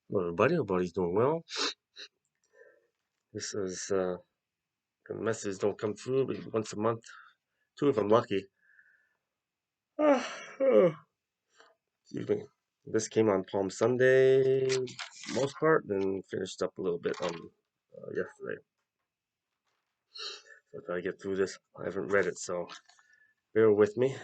Hello, everybody. Everybody's doing well. This is the messages don't come through but once a month, two if I'm lucky. Oh, excuse me. This came on Palm Sunday, most part, then finished up a little bit on yesterday. So I try to get through this. I haven't read it, so bear with me.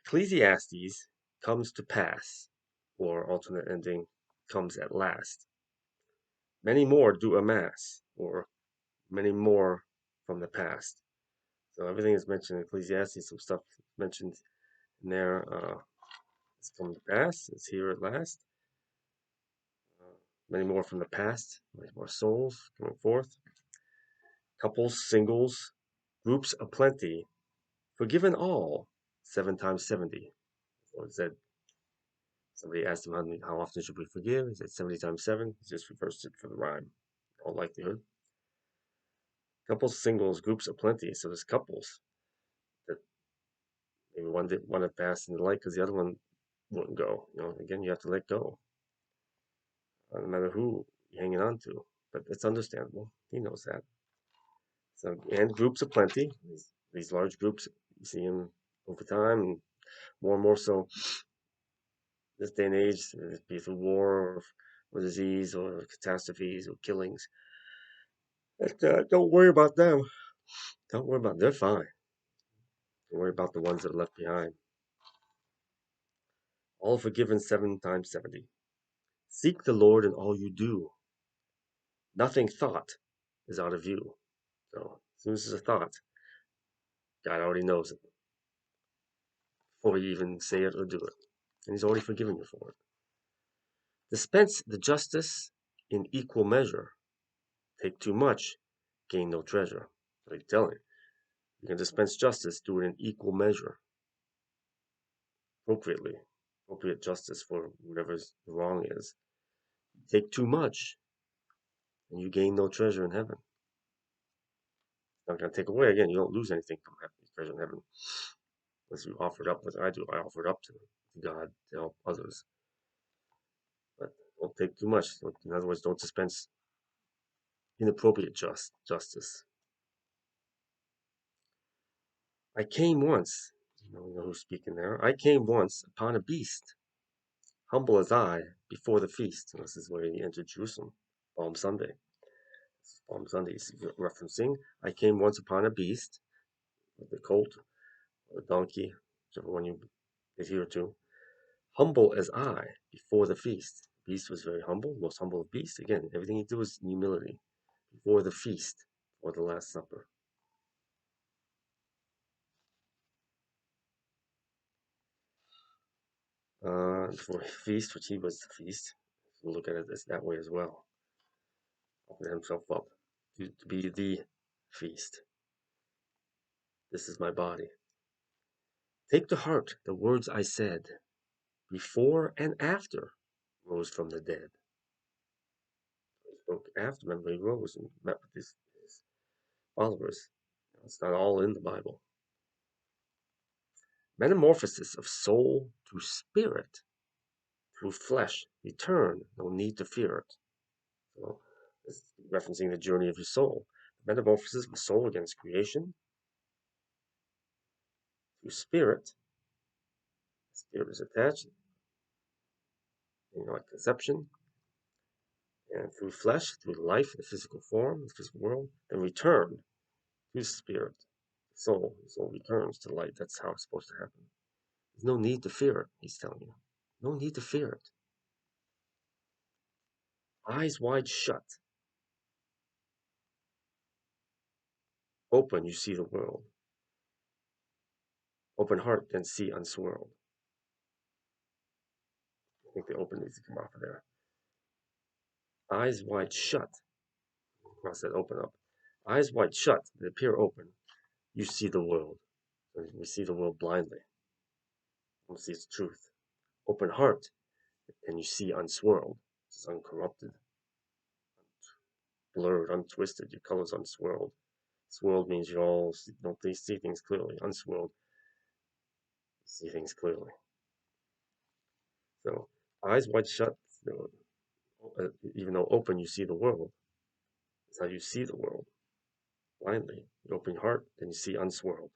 Ecclesiastes comes to pass, or alternate ending, comes at last. Many more do amass, or many more from the past. So everything is mentioned in Ecclesiastes, some stuff mentioned in there has come to pass, it's here at last. Many more from the past, many more souls coming forth. Couples, singles, groups aplenty, forgiven all, 7 times 70. So it said, somebody asked him how often should we forgive? He said 70 times 7. He just reversed it for the rhyme, all likelihood. Couples, singles, groups aplenty. So there's couples that maybe one had passed in the light because the other one wouldn't go. Again, you have to let go, no matter who you're hanging on to. But it's understandable. He knows that. So, and groups of plenty. These large groups, you see them over time, and more so this day and age, be it through war or disease or catastrophes or killings. But, don't worry about them. Don't worry about them. They're fine. Don't worry about the ones that are left behind. All forgiven 7 times 70. Seek the Lord in all you do. Nothing thought is out of view. So as soon as there's a thought, God already knows it before you even say it or do it. And He's already forgiven you for it. Dispense the justice in equal measure. Take too much, gain no treasure. Like I'm telling you, you can dispense justice, do it in equal measure, appropriately, appropriate justice for whatever the wrong is. Take too much, and you gain no treasure in heaven. It's not going to take away. Again, you don't lose anything from having treasure in heaven. Unless you offer it up, as I do. I offer it up to God to help others. But don't take too much. In other words, don't dispense inappropriate justice. I came once, you know who's speaking there. I came once upon a beast, humble as I, before the feast. And this is where he entered Jerusalem, Palm Sunday. Palm Sunday is referencing, I came once upon a beast, the colt, or the donkey, whichever one you adhere to, humble as I, before the feast. The beast was very humble, most humble of beasts. Again, everything he did was in humility, before the feast, or the Last Supper. For a feast, which he was the feast, we'll look at it as that way as well. Open himself up to be the feast. This is my body. Take to heart the words I said, before and after rose from the dead. He spoke after, remember, he rose and met with his followers. It's not all in the Bible. Metamorphosis of soul to spirit, through flesh, return, no need to fear it. So, it's referencing the journey of your soul. Metamorphosis of the soul against creation, through spirit. Spirit is attached, at conception, and through flesh, through life, the physical form, the physical world, then return through spirit, the soul returns to light. That's how it's supposed to happen. There's no need to fear it, he's telling you. No need to fear it. Eyes wide shut. Open, you see the world. Open heart, then see unswirled. I think the open needs to come off of there. Eyes wide shut. Cross that open up. Eyes wide shut, they appear open. You see the world. We see the world blindly. We see its truth. Open heart, and you see unswirled. It's uncorrupted, blurred, untwisted. Your colors unswirled. Swirled means you all don't see things clearly. Unswirled, see things clearly. So Eyes wide shut, even though open, you see the world. It's how you see the world blindly. You open your heart, then you see unswirled.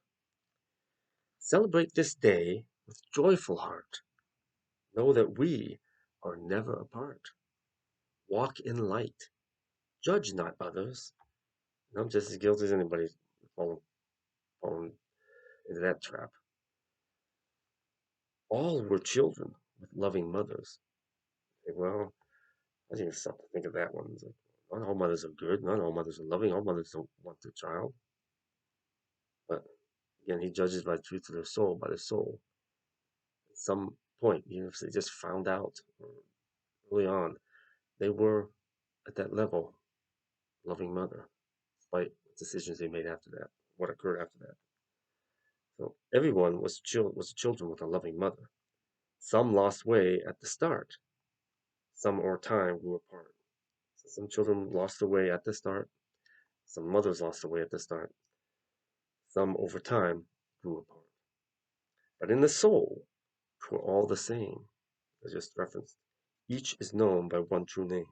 Celebrate this day with joyful heart. Know that we are never apart. Walk in light. Judge not others. I'm just as guilty as anybody falling into that trap. All were children with loving mothers. Well, I didn't stop to think of that one. It's like, not all mothers are good. Not all mothers are loving. All mothers don't want their child. But again, he judges by the truth of their soul, by their soul. At some point, even if they just found out early on, they were at that level, loving mother, despite decisions they made after that, what occurred after that. So everyone was children with a loving mother. Some lost way at the start. Some o'er time grew apart. So some children lost their way at the start. Some mothers lost their way at the start. Some over time grew apart. But in the soul, 'twere all the same, as just referenced. Each is known by one true name.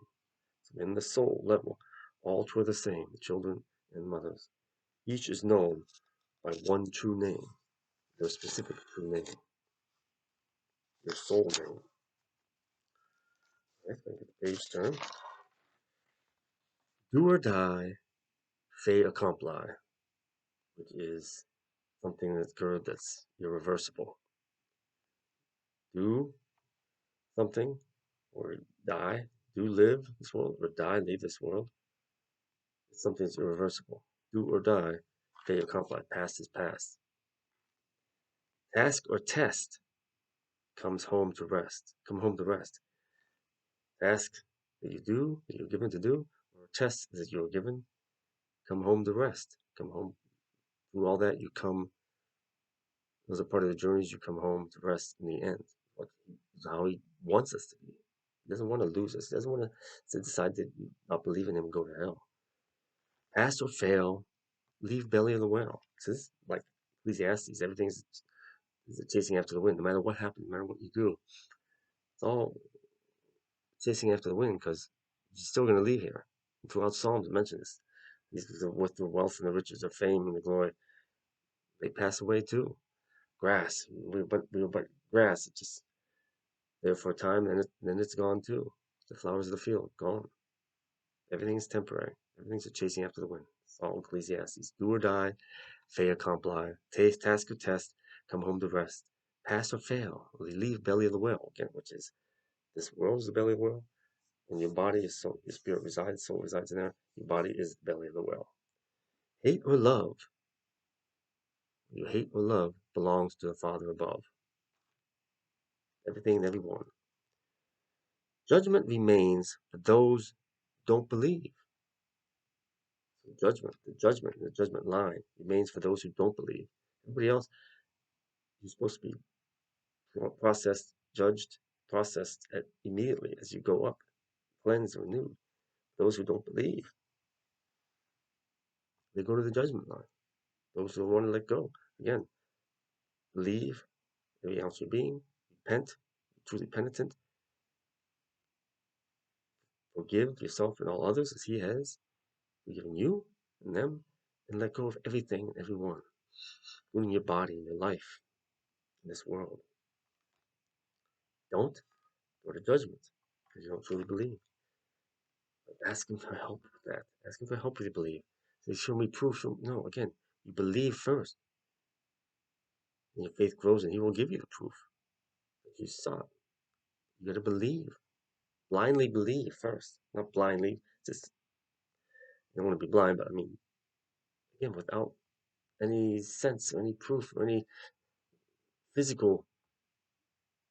So in the soul level, all 'twere the same, children and mothers. Each is known by one true name, their specific true name, their soul name. Right, get the page turn. Do or die, fait accompli, which is something that's good, that's irreversible. Do something or die, do live this world, or die, leave this world. It's something that's irreversible. Do or die, fait accompli, past is past. Task or test comes home to rest. Come home to rest. Task that you do, that you're given to do, or test that you're given, come home to rest. Come home. Through all that, you come. Those are part of the journeys. You come home to rest in the end. How he wants us to be. He doesn't want to lose us. He doesn't want to decide to not believe in him and go to hell. Pass or fail, leave belly of the whale. This is like Ecclesiastes. Everything's chasing after the wind. No matter what happens, no matter what you do, it's all chasing after the wind because you're still going to leave here. And throughout Psalms, it mentions this. With the wealth and the riches of fame and the glory, they pass away too. Grass, we were but grass. It's just there for a time, and then it's gone too. The flowers of the field, gone. Everything's temporary. Everything's chasing after the wind. It's all Ecclesiastes. Do or die, fait accompli, task or test, come home to rest. Pass or fail, leave belly of the whale, again, which is this world is the belly of the whale, and your body is soul, your spirit resides, soul resides in there. Your body is the belly of the whale. Hate or love, you hate or love belongs to the Father above. Everything and everyone. Judgment remains for those who don't believe. So the judgment line remains for those who don't believe. Everybody else, you're supposed to be processed, judged, processed immediately as you go up, cleansed, renewed. Those who don't believe, they go to the judgment line. Those who want to let go, again, believe every ounce of your being, repent, truly penitent, forgive yourself and all others as He has forgiven you and them, and let go of everything and everyone, including your body and your life in this world. Don't go to judgment because you don't truly believe. But ask Him for help with that. Ask Him for help with your belief. Say, show me proof. No, again, you believe first. And your faith grows, and He will give you the proof that you sought. You got to believe. Blindly believe first. Not blindly, just, you don't want to be blind, but I mean, again, without any sense or any proof or any physical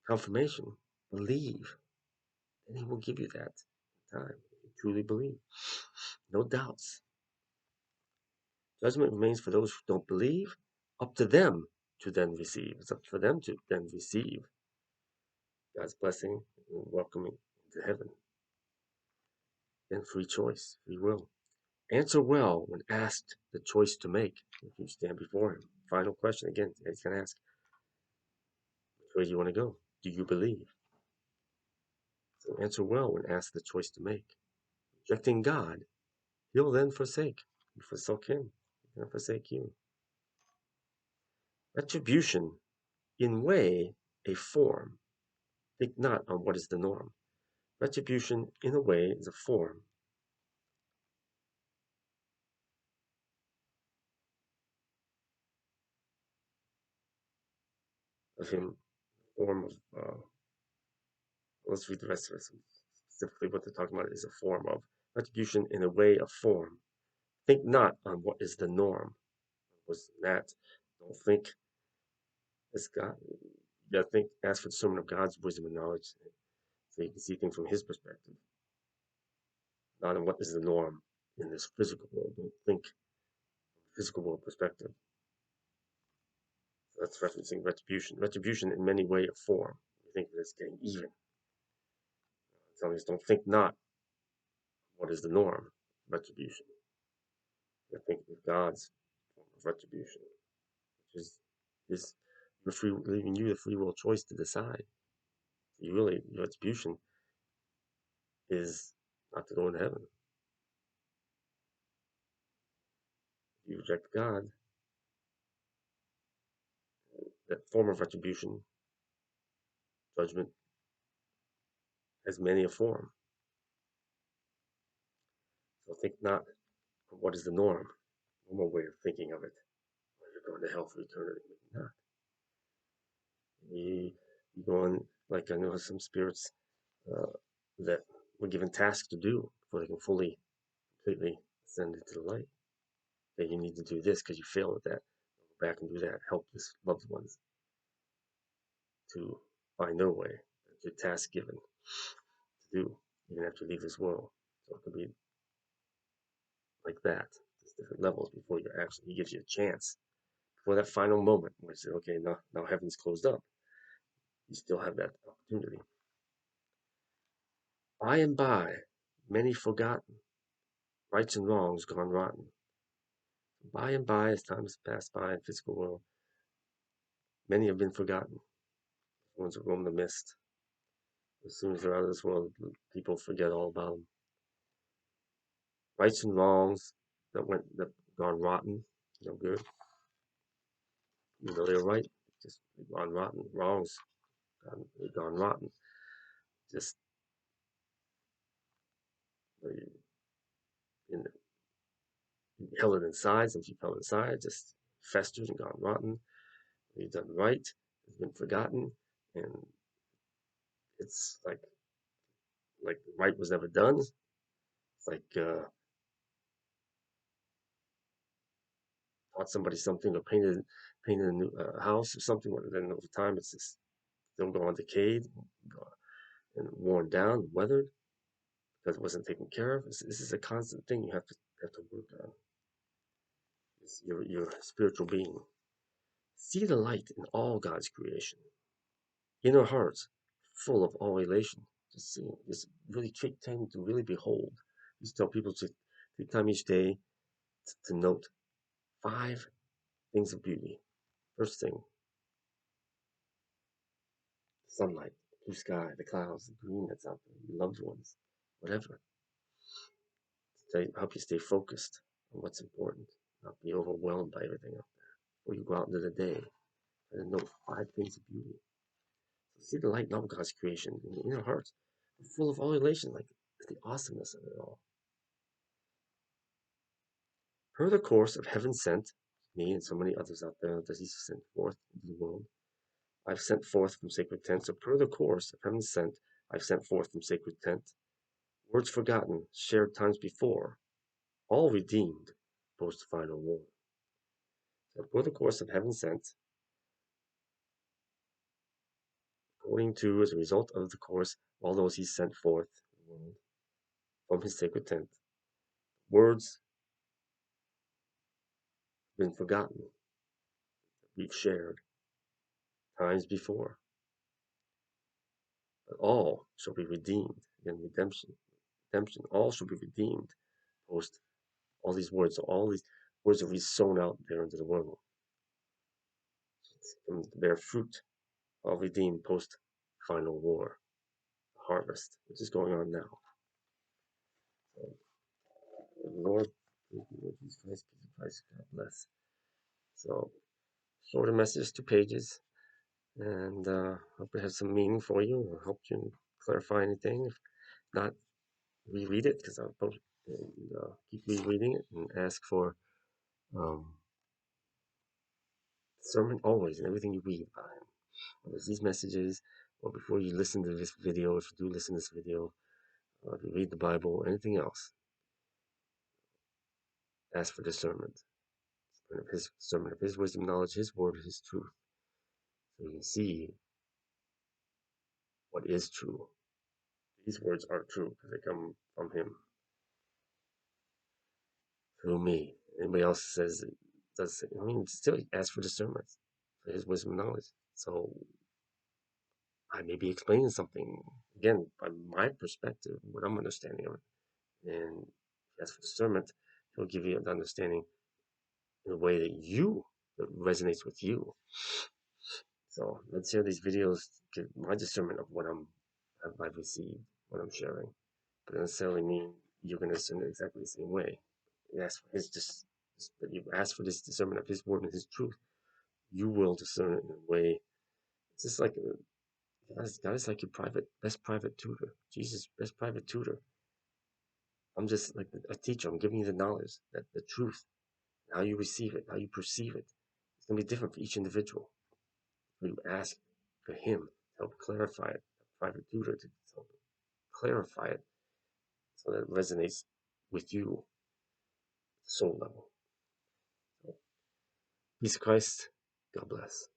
confirmation, believe. And He will give you that time. You truly believe. No doubts. Judgment remains for those who don't believe, up to them to then receive. It's up for them to then receive God's blessing and welcoming into heaven. Then free choice, free will. Answer well when asked the choice to make if you stand before Him. Final question again, He's going to ask, which way do you want to go? Do you believe? He'll answer well when asked the choice to make. Rejecting God, he'll then forsake. You forsake him, he's going to forsake you. Retribution, in way, a form. Think not on what is the norm. Retribution, in a way, is a form. Of him, form of, let's read the rest of it. Specifically, what they're talking about is a form of retribution in a way of form. Think not on what is the norm. Was that? Don't think as God. You gotta think. Ask for discernment of God's wisdom and knowledge, so you can see things from His perspective, not on what is the norm in this physical world. Don't think from a physical world perspective. So that's referencing retribution. Retribution in many way of form. You think that it's getting even. Telling us don't think not what is the norm. Retribution. You think of God's form of retribution, which is leaving you the free will choice to decide. You really, your retribution is not to go into heaven. If you reject God, that form of retribution, judgment, has many a form. So think not of what is the normal way of thinking of it. You're going to hell for eternity. Not. You go on, like I know some spirits that were given tasks to do before they can fully, completely ascend into the light. That you need to do this because you failed at that. Go back and do that. Help this loved ones to find their way. That's your task given to do, even after you leave this world. So it could be like that. There's different levels before you actually, he gives you a chance. Before that final moment where you say, okay, now heaven's closed up. You still have that opportunity. By and by, many forgotten, rights and wrongs gone rotten. By and by, as time has passed by in physical world, many have been forgotten. The ones that roam the mist. As soon as they're out of this world, people forget all about them. Rights and wrongs that gone rotten, no good. You know they're right, just gone rotten. Wrongs gone rotten. Just in, held it inside. Since you held inside, just festered and gone rotten. You've done right, it's been forgotten, and it's like the right was never done. It's like taught somebody something or painted a new house or something, but then over time it's just still going decayed and worn down, weathered because it wasn't taken care of. This is a constant thing you have to work on. It's your spiritual being. See the light in all God's creation. Inner hearts full of all elation. Just seeing, just really take time to really behold. Just tell people to take time each day to note 5 things of beauty. First thing, sunlight, blue sky, the clouds, the green that's out there, your loved ones, whatever. To help you stay focused on what's important, not be overwhelmed by everything out there. Before you go out into the day, and note 5 things of beauty. So see the light in all God's creation in your inner hearts, full of all elation, like the awesomeness of it all. Per the course of heaven sent, me and so many others out there that He's sent forth into the world, I've sent forth from sacred tent. So per the course of heaven sent, I've sent forth from sacred tent. Words forgotten, shared times before, all redeemed, post final war. So per the course of heaven sent, according to, as a result of the course, all those He sent forth in the world from His sacred tent, words been forgotten, we've shared times before. But all shall be redeemed. Again, redemption. All shall be redeemed. Post all these words. All these words that we sown out there into the world. From to bear fruit. All redeemed post final war. harvest, which is going on now. So, Lord, Lord Jesus Christ, God bless. So, shorter message, 2 pages, and hope it has some meaning for you. I hope you clarify anything. If not, reread it because I'll post and keep rereading it and ask for sermon always and everything you read by him. Whether it's these messages or before you listen to this video, if you do listen to this video, if you read the Bible or anything else, ask for discernment. Sermon of his wisdom, knowledge, his word, his truth. So you can see what is true. These words are true because they come from him through me. Anybody else says it does, I mean, still ask for discernment for his wisdom and knowledge. So I may be explaining something again by my perspective, what I'm understanding of it. And as for discernment, he'll give you an understanding in a way that resonates with you. So let's share these videos, get my discernment of what I've received, what I'm sharing. But it doesn't necessarily mean you're going to discern it exactly the same way. You ask for you ask for this discernment of his word and his truth. You will discern it in a way. It's just like God is like your best private tutor. Jesus, best private tutor. I'm just like a teacher. I'm giving you the knowledge, that the truth, how you receive it, how you perceive it. It's going to be different for each individual. You ask for him to help clarify it, a private tutor to help clarify it so that it resonates with you, soul level. So, peace of Christ. God bless.